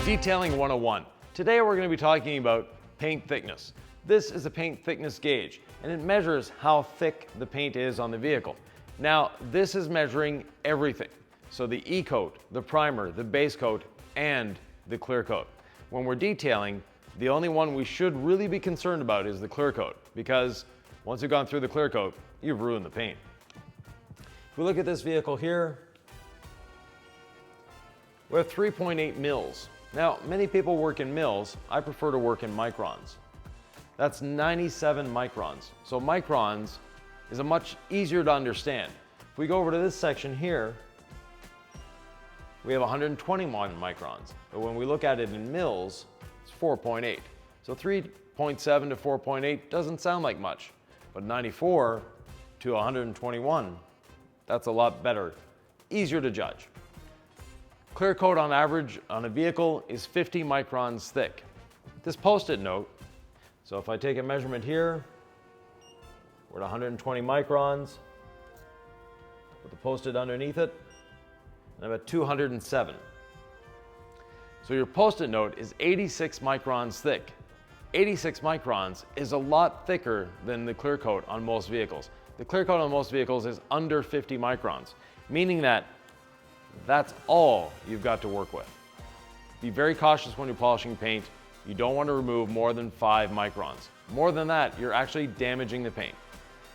Detailing 101. Today we're going to be talking about paint thickness. This is a paint thickness gauge, and it measures how thick the paint is on the vehicle. Now, this is measuring everything. So the E-coat, the primer, the base coat, and the clear coat. When we're detailing, the only one we should really be concerned about is the clear coat, because once you've gone through the clear coat, you've ruined the paint. If we look at this vehicle here, we have 3.8 mils. Now, many people work in mils. I prefer to work in microns. That's 97 microns. So microns is a much easier to understand. If we go over to this section here, we have 121 microns. But when we look at it in mils, it's 4.8. So 3.7 to 4.8 doesn't sound like much, but 94 to 121, that's a lot better, easier to judge. Clear coat on average on a vehicle is 50 microns thick. This Post-it note, so if I take a measurement here, we're at 120 microns, put the Post-it underneath it, and I'm at 207. So your Post-it note is 86 microns thick. 86 microns is a lot thicker than the clear coat on most vehicles. The clear coat on most vehicles is under 50 microns, meaning that that's all you've got to work with. Be very cautious when you're polishing paint. You don't want to remove more than 5 microns. More than that, you're actually damaging the paint.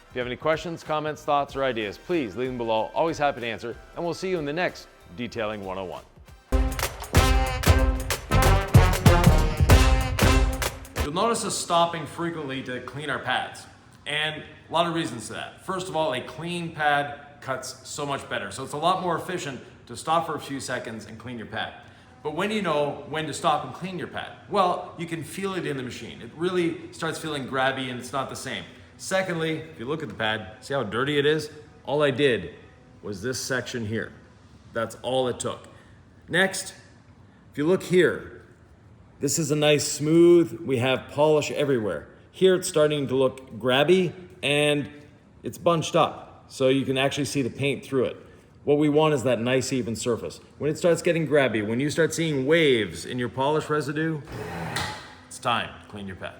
If you have any questions, comments, thoughts, or ideas, please leave them below. Always happy to answer, and we'll see you in the next Detailing 101. You'll notice us stopping frequently to clean our pads, and a lot of reasons to that. First of all, a clean pad cuts so much better, so it's a lot more efficient to stop for a few seconds and clean your pad. But when do you know when to stop and clean your pad? Well, you can feel it in the machine. It really starts feeling grabby and it's not the same. Secondly, if you look at the pad, see how dirty it is? All I did was this section here. That's all it took. Next, if you look here, this is a nice smooth, we have polish everywhere. Here it's starting to look grabby and it's bunched up, so you can actually see the paint through it. What we want is that nice even surface. When it starts getting grabby, when you start seeing waves in your polish residue, it's time to clean your pad.